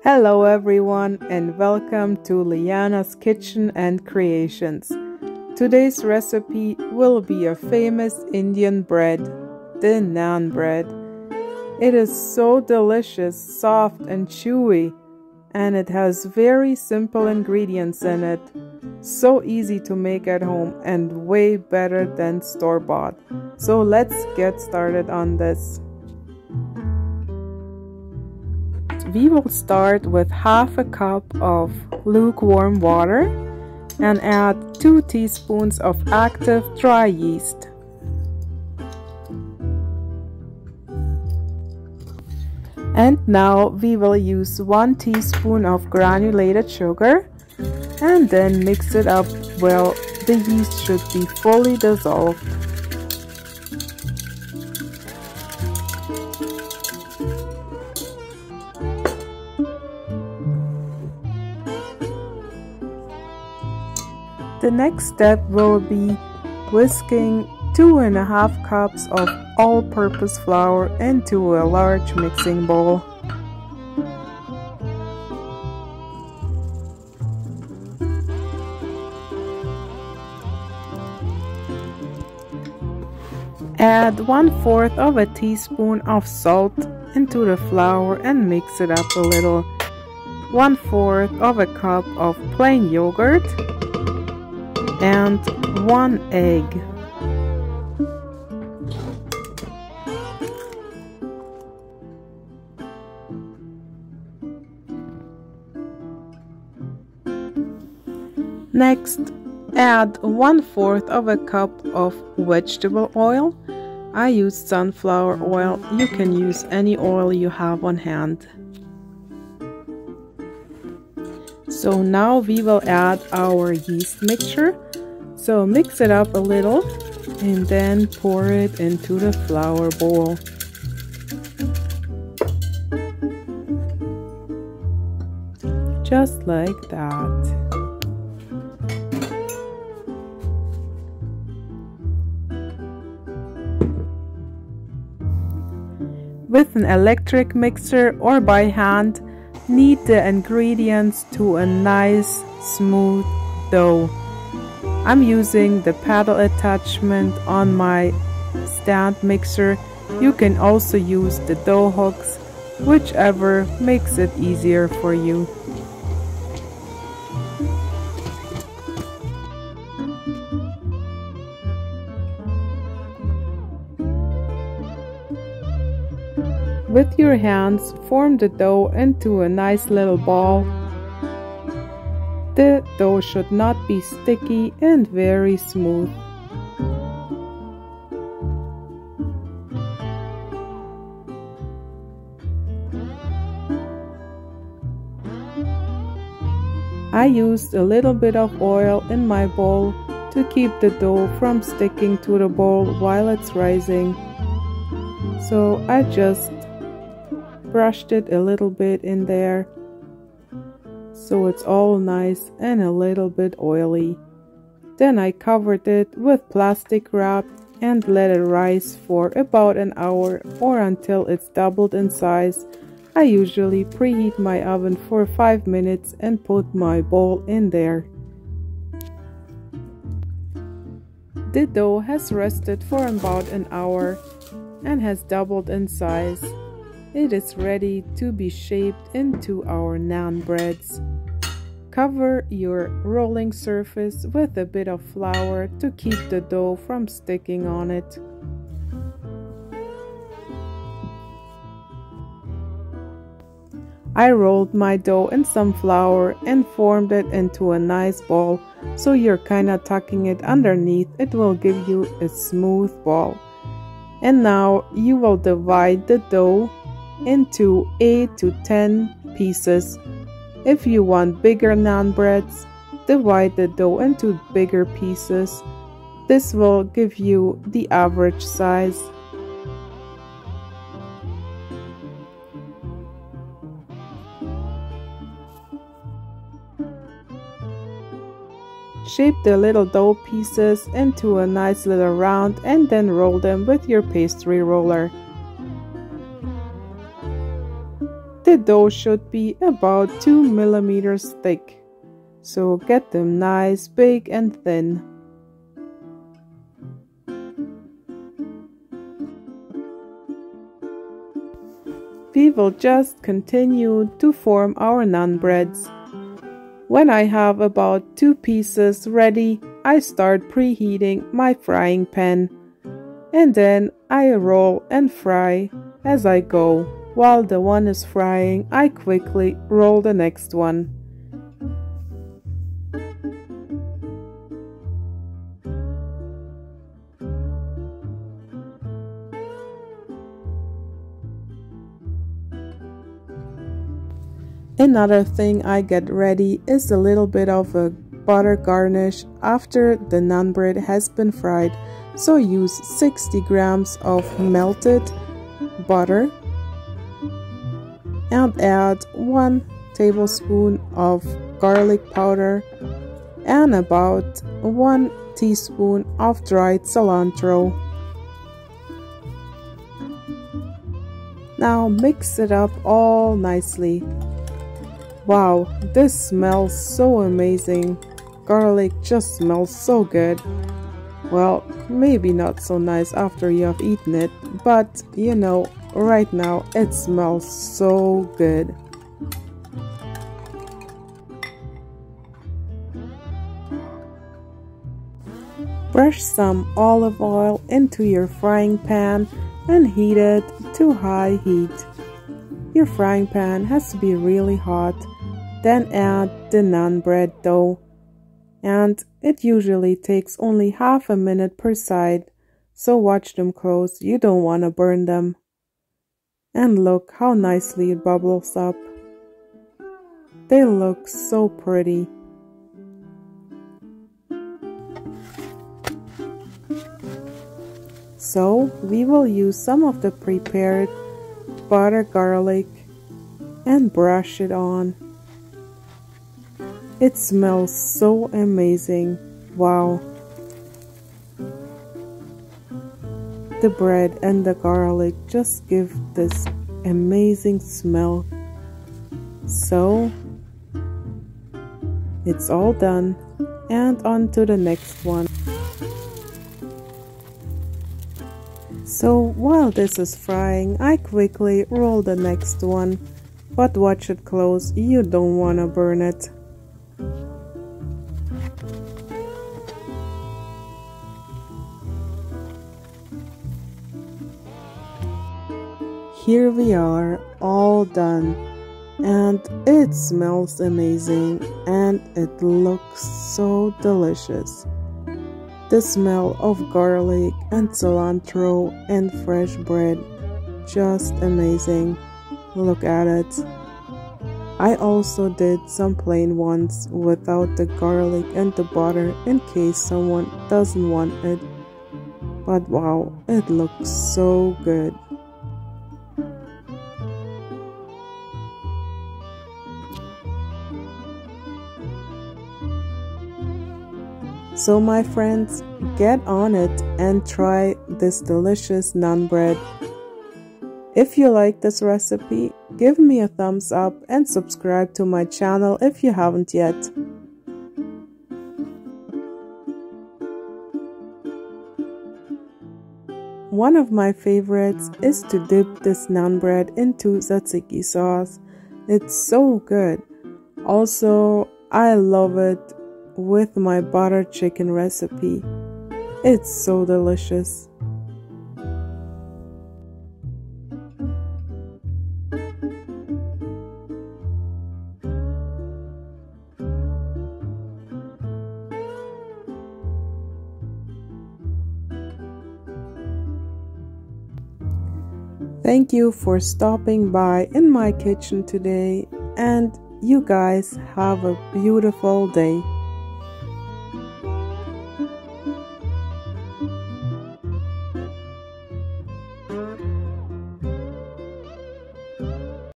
Hello everyone and welcome to Liana's Kitchen and Creations. Today's recipe will be a famous Indian bread, the Naan bread. It is so delicious, soft and chewy, and it has very simple ingredients in it. So easy to make at home and way better than store-bought. So let's get started on this. We will start with half a cup of lukewarm water and add 2 teaspoons of active dry yeast. And now we will use 1 teaspoon of granulated sugar and then mix it up well. The yeast should be fully dissolved. The next step will be whisking 2½ cups of all-purpose flour into a large mixing bowl. Add 1/4 of a teaspoon of salt into the flour and mix it up a little. 1/4 of a cup of plain yogurt and 1 egg. Next, add 1/4 of a cup of vegetable oil. I used sunflower oil. You can use any oil you have on hand. So now we will add our yeast mixture. So mix it up a little and then pour it into the flour bowl. Just like that. With an electric mixer or by hand, knead the ingredients to a nice smooth dough. I'm using the paddle attachment on my stand mixer. You can also use the dough hooks, whichever makes it easier for you. With your hands, form the dough into a nice little ball. The dough should not be sticky and very smooth. I used a little bit of oil in my bowl to keep the dough from sticking to the bowl while it's rising. So I just brushed it a little bit in there, so it's all nice and a little bit oily. Then I covered it with plastic wrap and let it rise for about an hour or until it's doubled in size. I usually preheat my oven for 5 minutes and put my bowl in there. The dough has rested for about an hour and has doubled in size. It is ready to be shaped into our naan breads. Cover your rolling surface with a bit of flour to keep the dough from sticking on it. I rolled my dough in some flour and formed it into a nice ball, so you're kinda tucking it underneath. It will give you a smooth ball. And now you will divide the dough into 8 to 10 pieces. If you want bigger naan breads, divide the dough into bigger pieces. This will give you the average size. Shape the little dough pieces into a nice little round and then roll them with your pastry roller. The dough should be about 2 millimeters thick, so get them nice, big and thin. We will just continue to form our naan breads. When I have about 2 pieces ready, I start preheating my frying pan, and then I roll and fry as I go. While the one is frying, I quickly roll the next one. Another thing I get ready is a little bit of a butter garnish after the naan bread has been fried. So use 60 grams of melted butter and add 1 tablespoon of garlic powder and about 1 teaspoon of dried cilantro. Now mix it up all nicely. Wow, this smells so amazing. Garlic just smells so good. Well, maybe not so nice after you have eaten it, but you know, right now it smells so good. Brush some olive oil into your frying pan and heat it to high heat. Your frying pan has to be really hot. Then add the naan bread dough, and it usually takes only half a minute per side, so watch them close, you don't want to burn them. And look how nicely it bubbles up. They look so pretty. So we will use some of the prepared butter garlic and brush it on. It smells so amazing. Wow. The bread and the garlic just give this amazing smell. So it's all done, and on to the next one. So while this is frying, I quickly roll the next one, but watch it close, you don't want to burn it. Here we are, all done, and it smells amazing and it looks so delicious. The smell of garlic and cilantro and fresh bread, just amazing. Look at it. I also did some plain ones without the garlic and the butter in case someone doesn't want it. But wow, it looks so good. So my friends, get on it and try this delicious naan bread. If you like this recipe, give me a thumbs up and subscribe to my channel if you haven't yet. One of my favorites is to dip this naan bread into tzatziki sauce. It's so good. Also, I love it with my butter chicken recipe. It's so delicious. Thank you for stopping by in my kitchen today, and you guys have a beautiful day.